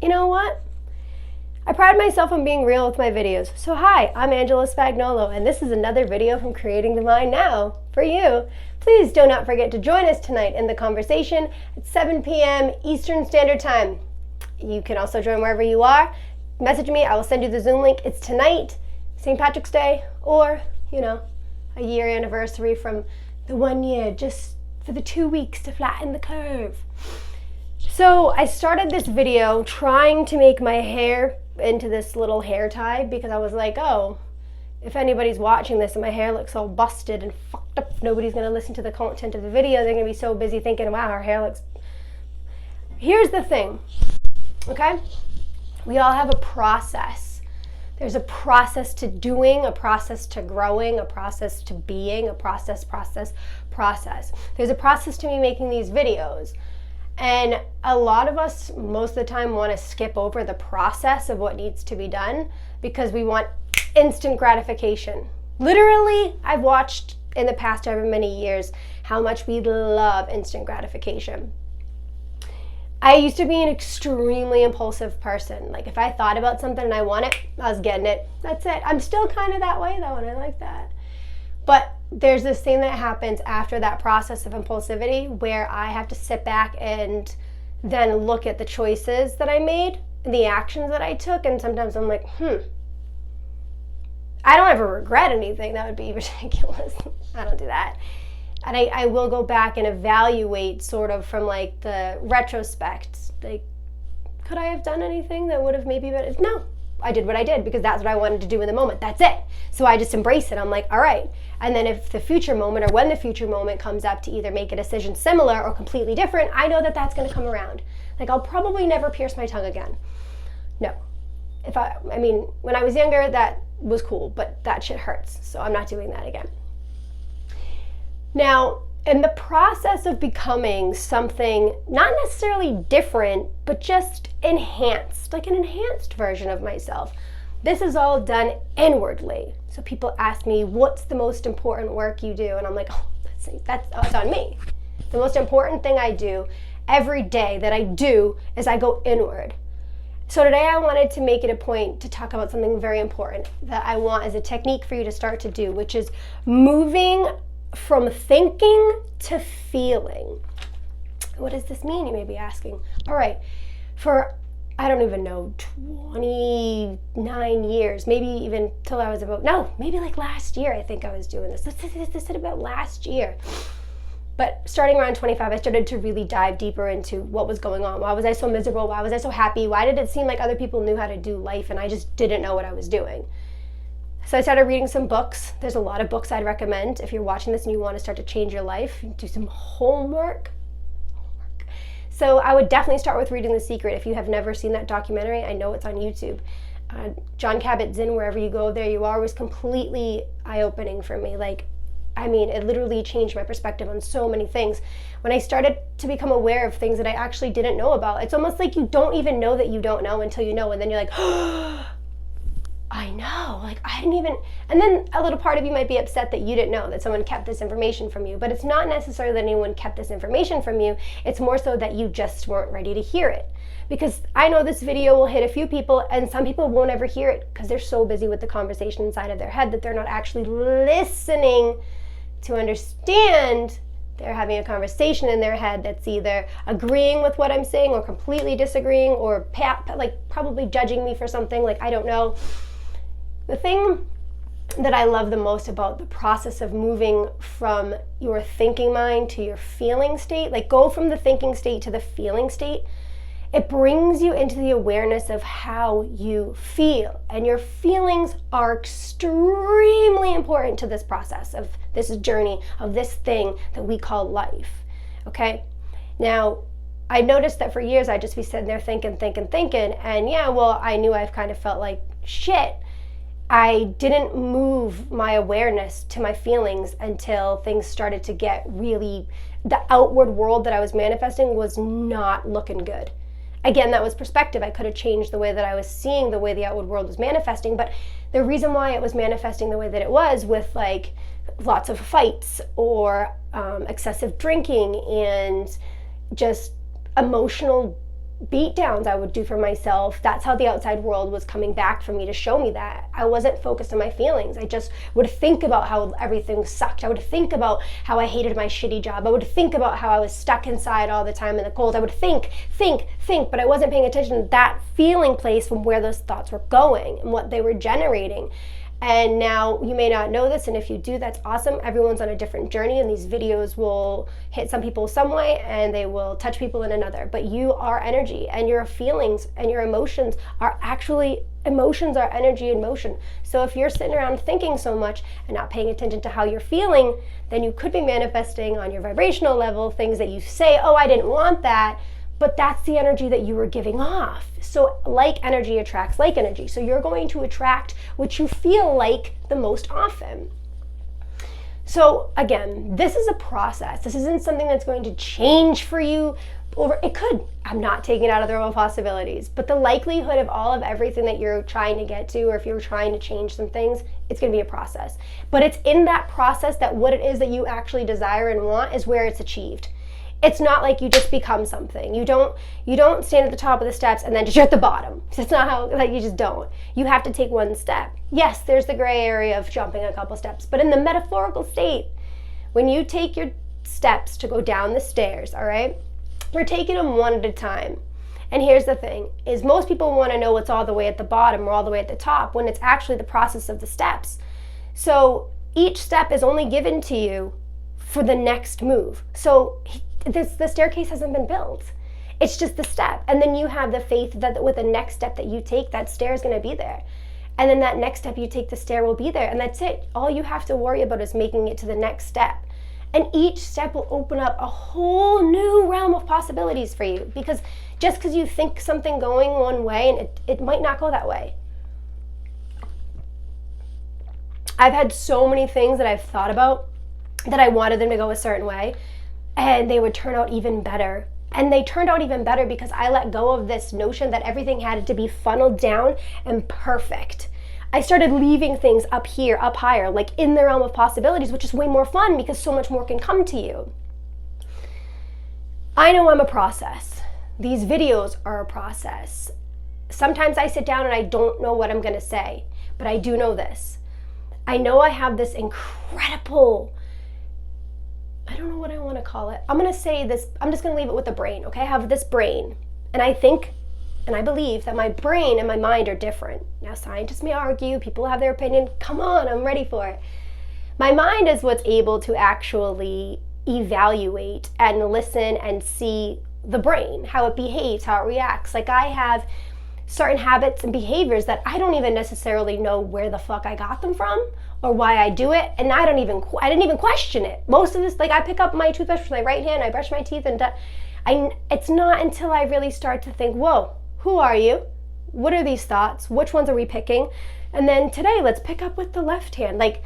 you know what? I pride myself on being real with my videos. So hi, I'm Angela Spagnolo, and this is another video from Creating the Mind Now for you. Please do not forget to join us tonight in the conversation at 7 p.m. Eastern Standard Time. You can also join wherever you are. Message me, I will send you the Zoom link. It's tonight, St. Patrick's Day, or, a year anniversary from the 1 year, just for the 2 weeks to flatten the curve. So I started this video trying to make my hair into this little hair tie because I was like, oh, if anybody's watching this and my hair looks all busted and fucked up, nobody's going to listen to the content of the video. They're going to be so busy thinking, wow, her hair looks... Here's the thing, okay? We all have a process. There's a process to doing, a process to growing, a process to being, a process. There's a process to me making these videos. And a lot of us, most of the time, want to skip over the process of what needs to be done because we want instant gratification. Literally, I've watched in the past however many years how much we love instant gratification. I used to be an extremely impulsive person. Like if I thought about something and I want it, I was getting it. That's it. I'm still kind of that way though, and I like that. But there's this thing that happens after that process of impulsivity where I have to sit back and then look at the choices that I made, the actions that I took, and sometimes I'm like, I don't ever regret anything. That would be ridiculous. I don't do that. And I will go back and evaluate sort of from like the retrospect. Like, could I have done anything that would have maybe been? No, I did what I did because that's what I wanted to do in the moment. That's it. So I just embrace it. I'm like, all right. And then if the future moment or when the future moment comes up to either make a decision similar or completely different, I know that that's going to come around. Like I'll probably never pierce my tongue again. No. I mean, when I was younger, that was cool, but that shit hurts. So I'm not doing that again. Now, in the process of becoming something not necessarily different, but just enhanced, like an enhanced version of myself, this is all done inwardly. So people ask me, what's the most important work you do? And I'm like, that's on me. The most important thing I do every day that I do is I go inward. So today I wanted to make it a point to talk about something very important that I want as a technique for you to start to do, which is moving from thinking to feeling. What does this mean, you may be asking? All right, for, I don't even know, 29 years, maybe even till I was maybe like last year I think I was doing this. This is about last year. But starting around 25, I started to really dive deeper into what was going on. Why was I so miserable? Why was I so happy? Why did it seem like other people knew how to do life and I just didn't know what I was doing? So I started reading some books. There's a lot of books I'd recommend if you're watching this and you want to start to change your life, do some homework. So I would definitely start with reading The Secret. If you have never seen that documentary, I know it's on YouTube. Jon Kabat-Zinn, Wherever You Go, There You Are, was completely eye-opening for me. It literally changed my perspective on so many things. When I started to become aware of things that I actually didn't know about, it's almost like you don't even know that you don't know until you know, and then you're like, oh, I know, I didn't even, and then a little part of you might be upset that you didn't know that someone kept this information from you, but it's not necessarily that anyone kept this information from you, it's more so that you just weren't ready to hear it. Because I know this video will hit a few people and some people won't ever hear it because they're so busy with the conversation inside of their head that they're not actually listening to understand. They're having a conversation in their head that's either agreeing with what I'm saying or completely disagreeing or probably judging me for something, I don't know. The thing that I love the most about the process of moving from your thinking mind to your feeling state, go from the thinking state to the feeling state, it brings you into the awareness of how you feel. And your feelings are extremely important to this process of this journey, of this thing that we call life, okay? Now, I noticed that for years I'd just be sitting there thinking, and I knew I've kind of felt like shit. I didn't move my awareness to my feelings until things started to get really, the outward world that I was manifesting was not looking good. Again, that was perspective. I could have changed the way that I was seeing the way the outward world was manifesting, but the reason why it was manifesting the way that it was with lots of fights or excessive drinking and just emotional beat downs I would do for myself. That's how the outside world was coming back for me to show me that. I wasn't focused on my feelings. I just would think about how everything sucked. I would think about how I hated my shitty job. I would think about how I was stuck inside all the time in the cold. I would think, but I wasn't paying attention to that feeling place from where those thoughts were going and what they were generating. And now you may not know this, and if you do, that's awesome. Everyone's on a different journey, and these videos will hit some people some way and they will touch people in another. But you are energy, and your feelings and your emotions are energy in motion. So if you're sitting around thinking so much and not paying attention to how you're feeling, then you could be manifesting on your vibrational level things that you say, oh, I didn't want that, but that's the energy that you were giving off. So like energy attracts like energy. So you're going to attract what you feel like the most often. So again, this is a process. This isn't something that's going to change for you. Or it could. I'm not taking it out of the realm of possibilities. But the likelihood of all of everything that you're trying to get to, or if you're trying to change some things, it's going to be a process. But it's in that process that what it is that you actually desire and want is where it's achieved. It's not like you just become something. You don't stand at the top of the steps and then just you're at the bottom. It's not how, like, you just don't. You have to take one step. Yes, there's the gray area of jumping a couple steps, but in the metaphorical state, when you take your steps to go down the stairs, all right, we're taking them one at a time. And here's the thing, is most people want to know what's all the way at the bottom or all the way at the top when it's actually the process of the steps. So each step is only given to you for the next move. So the staircase hasn't been built. It's just the step. And then you have the faith that with the next step that you take, that stair is going to be there. And then that next step you take, the stair will be there. And that's it. All you have to worry about is making it to the next step. And each step will open up a whole new realm of possibilities for you. Because just because you think something going one way, and it might not go that way. I've had so many things that I've thought about that I wanted them to go a certain way, and they would turn out even better. And they turned out even better because I let go of this notion that everything had to be funneled down and perfect. I started leaving things up here, up higher, like in the realm of possibilities, which is way more fun because so much more can come to you. I know I'm a process. These videos are a process. Sometimes I sit down and I don't know what I'm going to say, but I do know this. I know I have this incredible, I don't know what I want to call it. I'm going to say this, I'm just going to leave it with the brain, okay? I have this brain, and I think, and I believe that my brain and my mind are different. Now, scientists may argue, people have their opinion. Come on, I'm ready for it. My mind is what's able to actually evaluate and listen and see the brain, how it behaves, how it reacts. Like, I have certain habits and behaviors that I don't even necessarily know where the fuck I got them from or why I do it, and I didn't even question it. Most of this, like, I pick up my toothbrush with my right hand, I brush my teeth, and it's not until I really start to think, whoa, who are you? What are these thoughts? Which ones are we picking? And then today, let's pick up with the left hand. Like,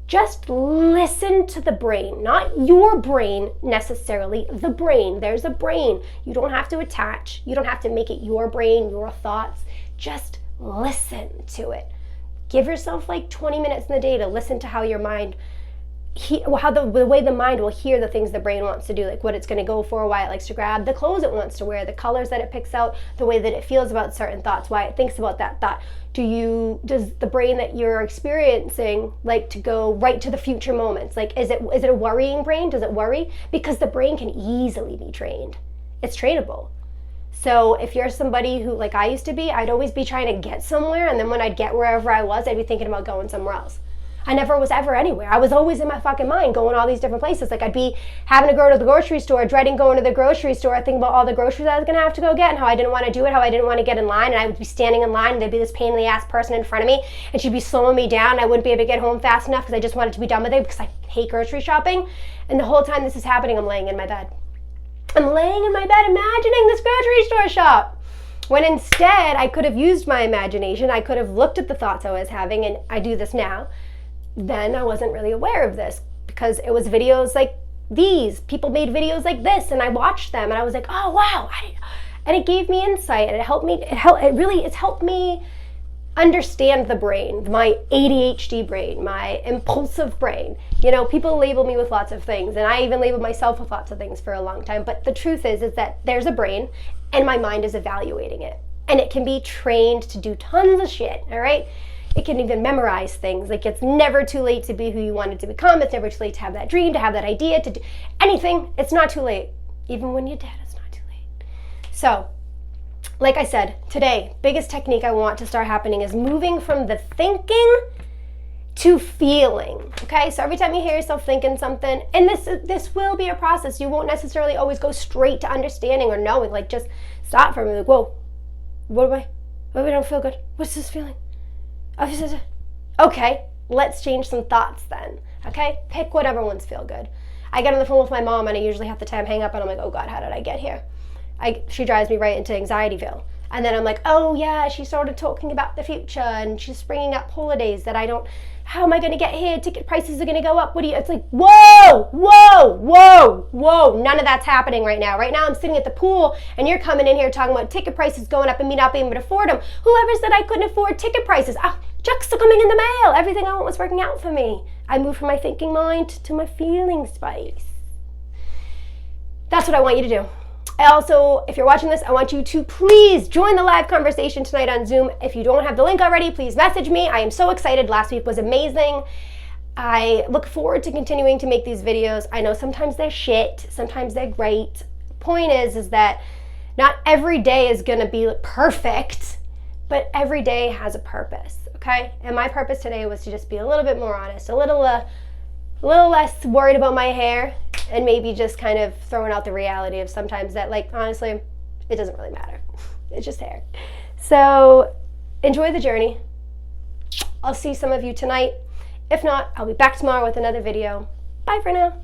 just listen to the brain, not your brain necessarily, the brain. There's a brain. You don't have to attach. You don't have to make it your brain, your thoughts. Just listen to it. Give yourself like 20 minutes in the day to listen to how your mind, how the way the mind will hear the things the brain wants to do, like what it's going to go for, why it likes to grab, the clothes it wants to wear, the colors that it picks out, the way that it feels about certain thoughts, why it thinks about that thought. Does the brain that you're experiencing like to go right to the future moments? Like, is it a worrying brain? Does it worry? Because the brain can easily be trained. It's trainable. So if you're somebody who, like I used to be, I'd always be trying to get somewhere, and then when I'd get wherever I was, I'd be thinking about going somewhere else. I never was ever anywhere. I was always in my fucking mind going all these different places. Like, I'd be having to go to the grocery store, dreading going to the grocery store, thinking about all the groceries I was going to have to go get and how I didn't want to do it, how I didn't want to get in line, and I would be standing in line and there'd be this pain in the ass person in front of me and she'd be slowing me down and I wouldn't be able to get home fast enough because I just wanted to be done with it because I hate grocery shopping. And the whole time this is happening, I'm laying in my bed. I'm laying in my bed imagining this grocery store shop. When instead I could have used my imagination, I could have looked at the thoughts I was having, and I do this now. Then I wasn't really aware of this because it was videos like these. People made videos like this and I watched them and I was like, oh wow. And it gave me insight, and it helped me, it's helped me understand the brain, my ADHD brain, my impulsive brain. You know, people label me with lots of things, and I even labeled myself with lots of things for a long time. But the truth is that there's a brain, and my mind is evaluating it. And it can be trained to do tons of shit, all right? It can even memorize things. Like, it's never too late to be who you wanted to become. It's never too late to have that dream, to have that idea, to do anything. It's not too late. Even when you're dead, it's not too late. So, like I said, today, biggest technique I want to start happening is moving from the thinking to feeling, okay? So every time you hear yourself thinking something, and this will be a process. You won't necessarily always go straight to understanding or knowing. Like, just stop for a minute. Like, whoa, what I don't feel good. What's this feeling? Okay, let's change some thoughts then, okay? Pick whatever ones feel good. I get on the phone with my mom, and I usually have the time hang up, and I'm like, oh God, how did I get here? She drives me right into Anxietyville. And then I'm like, oh yeah, she started talking about the future, and she's bringing up holidays that how am I going to get here? Ticket prices are going to go up. It's like, whoa, none of that's happening right now. Right now I'm sitting at the pool, and you're coming in here talking about ticket prices going up and me not being able to afford them. Whoever said I couldn't afford ticket prices? Checks are coming in the mail. Everything I want was working out for me. I moved from my thinking mind to my feeling space. That's what I want you to do. Also, if you're watching this, I want you to please join the live conversation tonight on Zoom. If you don't have the link already, please message me. I am so excited. Last week was amazing. I look forward to continuing to make these videos. I know sometimes they're shit, sometimes they're great. Point is that not every day is gonna be perfect, but every day has a purpose, okay? And my purpose today was to just be a little bit more honest, a little less worried about my hair, and maybe just kind of throwing out the reality of sometimes that, like, honestly, it doesn't really matter. It's just hair. So enjoy the journey. I'll see some of you tonight. If not, I'll be back tomorrow with another video. Bye for now.